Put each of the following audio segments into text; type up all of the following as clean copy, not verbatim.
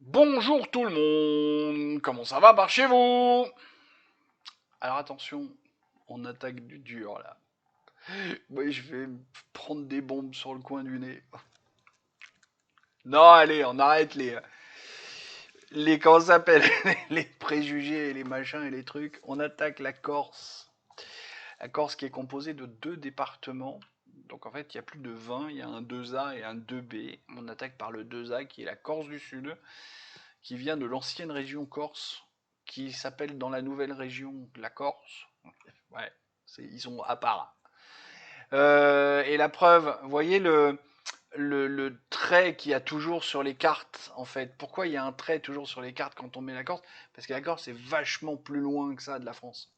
Bonjour tout le monde, comment ça va par chez vous? Alors attention, on attaque du dur là. Moi je vais me prendre des bombes sur le coin du nez. Non allez, on arrête les comment ça s'appelle les préjugés et les machins et les trucs. On attaque la Corse. La Corse qui est composée de deux départements. Donc en fait il y a plus de 20, il y a un 2A et un 2B. On attaque par le 2A qui est la Corse du Sud, qui vient de l'ancienne région Corse, qui s'appelle dans la nouvelle région la Corse. Ouais, ils sont à part. Et la preuve, vous voyez le trait qu'il y a toujours sur les cartes, en fait. Pourquoi il y a un trait toujours sur les cartes quand on met la Corse? Parce que la Corse est vachement plus loin que ça de la France.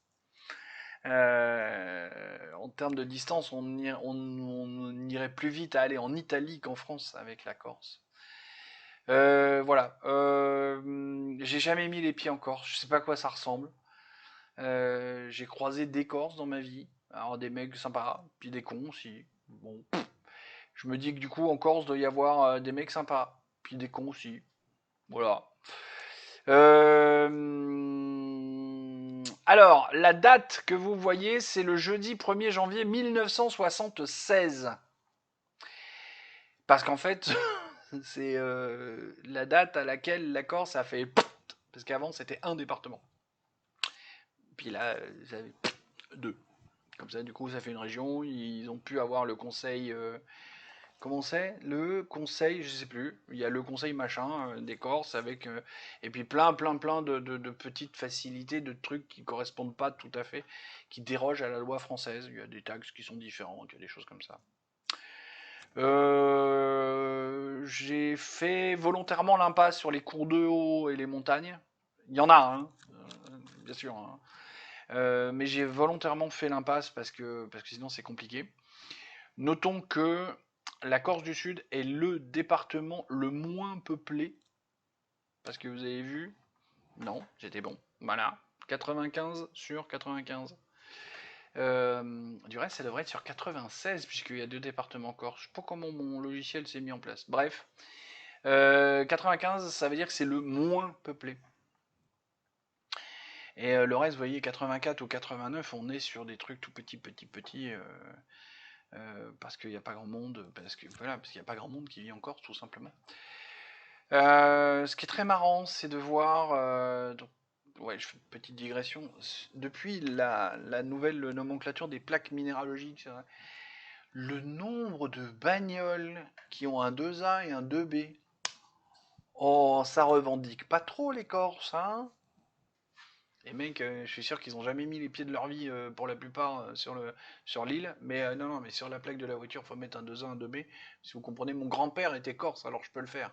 En termes de distance, on irait plus vite à aller en Italie qu'en France avec la Corse. Voilà. J'ai jamais mis les pieds en Corse. Je sais pas à quoi ça ressemble. J'ai croisé des Corses dans ma vie. Alors des mecs sympas, puis des cons aussi. Bon, je me dis que du coup en Corse doit y avoir des mecs sympas, puis des cons aussi. Voilà. Alors, la date que vous voyez, c'est le jeudi 1er janvier 1976. Parce qu'en fait, c'est la date à laquelle la Corse a fait... Parce qu'avant, c'était un département. Puis là, ils avaient deux. Comme ça, du coup, ça fait une région. Ils ont pu avoir le conseil... comment c'est? Le conseil, je sais plus. Il y a le conseil machin des Corses avec... et puis plein de petites facilités, de trucs qui correspondent pas tout à fait, qui dérogent à la loi française. Il y a des taxes qui sont différentes, il y a des choses comme ça. J'ai fait volontairement l'impasse sur les cours d'eau et les montagnes. Il y en a, hein, bien sûr. Hein. Mais j'ai volontairement fait l'impasse parce que sinon c'est compliqué. Notons que la Corse du Sud est le département le moins peuplé. Parce que vous avez vu, non, j'étais bon. Voilà, 95 sur 95. Du reste, ça devrait être sur 96, puisqu'il y a deux départements corse. Je sais pas comment mon logiciel s'est mis en place. Bref, 95, ça veut dire que c'est le moins peuplé. Et le reste, vous voyez, 84 ou 89, on est sur des trucs tout petits, parce qu'il n'y a pas grand monde, parce qu'il n'y a pas grand monde qui vit en Corse, tout simplement. Ce qui est très marrant, c'est de voir, donc, ouais, je fais une petite digression, depuis la nouvelle nomenclature des plaques minéralogiques, le nombre de bagnoles qui ont un 2A et un 2B. Oh, ça revendique pas trop les Corses, hein? Les mecs, je suis sûr qu'ils ont jamais mis les pieds de leur vie pour la plupart sur l'île, mais non, mais sur la plaque de la voiture, faut mettre un 2A, un 2B. Si vous comprenez, mon grand-père était corse, alors je peux le faire.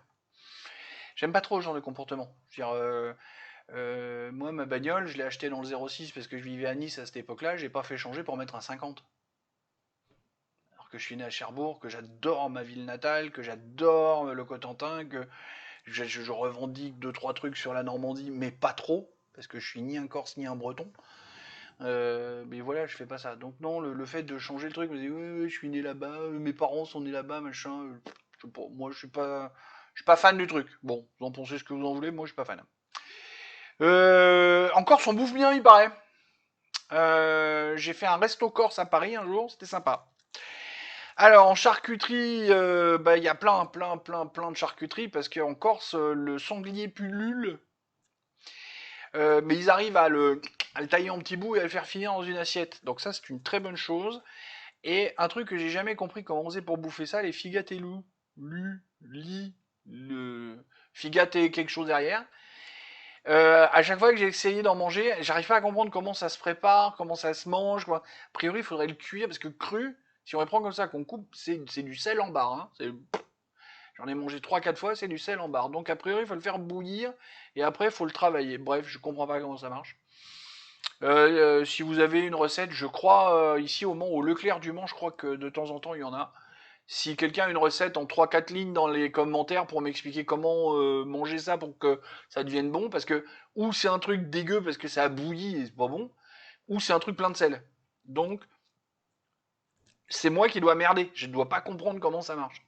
J'aime pas trop ce genre de comportement. Je veux dire, moi, ma bagnole, je l'ai achetée dans le 06 parce que je vivais à Nice à cette époque-là, j'ai pas fait changer pour mettre un 50. Alors que je suis né à Cherbourg, que j'adore ma ville natale, que j'adore le Cotentin, que je revendique deux trois trucs sur la Normandie, mais pas trop, parce que je suis ni un Corse ni un Breton. Mais voilà, je fais pas ça. Donc non, le fait de changer le truc, me dit oui, je suis né là-bas, mes parents sont nés là-bas, machin. Moi, je suis pas fan du truc. Bon, vous en pensez ce que vous en voulez, moi je suis pas fan. En Corse, on bouffe bien, il paraît. J'ai fait un resto corse à Paris un jour, c'était sympa. Alors en charcuterie, bah, il y a plein de charcuterie parce qu'en Corse, le sanglier pullule, mais ils arrivent à le tailler en petits bouts et à le faire finir dans une assiette. Donc ça, c'est une très bonne chose. Et un truc que j'ai jamais compris comment on faisait pour bouffer ça, les figatelous. Le figaté quelque chose derrière. À chaque fois que j'ai essayé d'en manger, j'arrive pas à comprendre comment ça se prépare, comment ça se mange, quoi. A priori, il faudrait le cuire, parce que cru, si on le prend comme ça, qu'on coupe, c'est du sel en barre. Hein. J'en ai mangé trois quatre fois, c'est du sel en barre. Donc a priori, il faut le faire bouillir, et après, il faut le travailler. Bref, je comprends pas comment ça marche. Si vous avez une recette, je crois, ici au Mans, au Leclerc du Mans, je crois que de temps en temps, il y en a. Si quelqu'un a une recette en trois quatre lignes dans les commentaires pour m'expliquer comment manger ça pour que ça devienne bon, parce que ou c'est un truc dégueu parce que ça a bouilli et c'est pas bon, ou c'est un truc plein de sel. Donc, c'est moi qui dois merder. Je ne dois pas comprendre comment ça marche.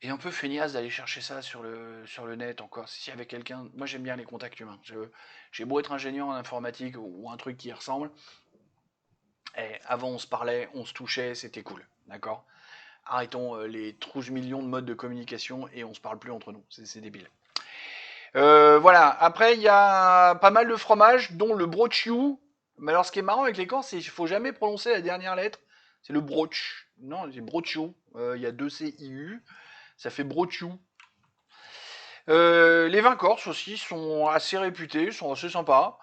Et un peu feignasse d'aller chercher ça sur le net encore. Si y avait quelqu'un, moi j'aime bien les contacts humains. J'ai beau être ingénieur en informatique ou un truc qui y ressemble. Et avant on se parlait, on se touchait, c'était cool. D'accord. Arrêtons les 12 millions de modes de communication et on se parle plus entre nous. C'est débile. Voilà. Après, il y a pas mal de fromages, dont le brochiou. Mais alors, ce qui est marrant avec les Corses, c'est qu'il faut jamais prononcer la dernière lettre. C'est le broch. Non, c'est brochiou. Il y a deux C-I-U. Ça fait brochiou. Les vins corses aussi sont assez réputés, sont assez sympas.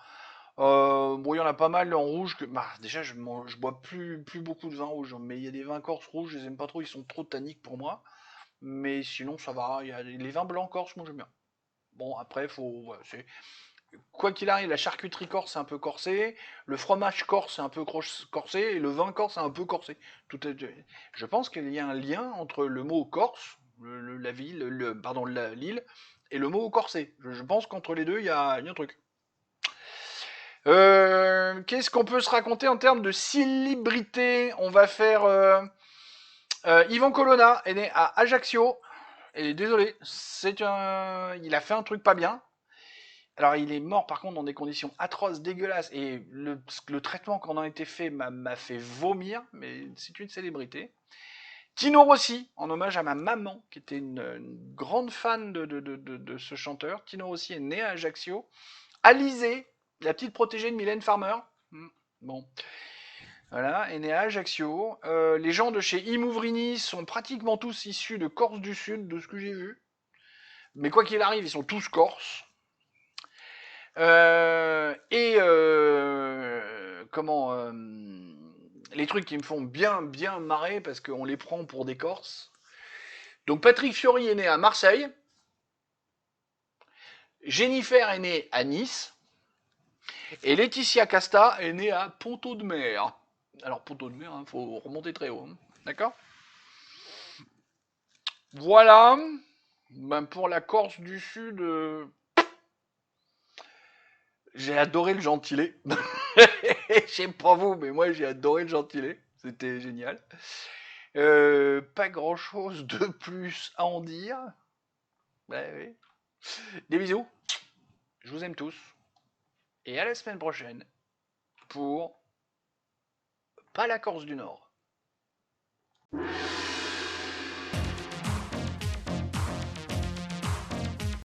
Bon, il y en a pas mal en rouge. Bah, déjà, je bois plus beaucoup de vin rouge. Mais il y a des vins corses rouges, je les aime pas trop. Ils sont trop tanniques pour moi. Mais sinon, ça va. Il y a les vins blancs corses, moi j'aime bien. Bon, après, voilà, quoi qu'il arrive, la charcuterie corse c'est un peu corsé, le fromage corse c'est un peu corsé, et le vin corse c'est un peu corsé. Je pense qu'il y a un lien entre le mot corse, la ville, pardon, l'île, et le mot corsé. Je pense qu'entre les deux, il y a un truc. Qu'est-ce qu'on peut se raconter en termes de célébrité? On va faire... Yvan Colonna est né à Ajaccio. Et désolé, il a fait un truc pas bien. Alors, il est mort par contre dans des conditions atroces, dégueulasses, et le traitement qu'on en a été fait m'a fait vomir, mais c'est une célébrité. Tino Rossi, en hommage à ma maman, qui était une grande fan de ce chanteur. Tino Rossi est né à Ajaccio. Alizé, la petite protégée de Mylène Farmer. Bon, voilà, est né à Ajaccio. Les gens de chez Imouvrini sont pratiquement tous issus de Corse du Sud, de ce que j'ai vu. Mais quoi qu'il arrive, ils sont tous corses. Comment les trucs qui me font bien bien marrer parce qu'on les prend pour des Corses. Donc Patrick Fiori est né à Marseille, Jennifer est née à Nice et Laetitia Casta est née à Ponto de Mer. Alors Ponto de Mer, hein, faut remonter très haut, hein. D'accord. Voilà. Ben, pour la Corse du Sud, j'ai adoré le gentilé. Je sais pas vous, mais moi j'ai adoré le gentilé. C'était génial. Pas grand chose de plus à en dire. Bah, oui. Des bisous. Je vous aime tous. Et à la semaine prochaine pour Pas la Corse du Nord.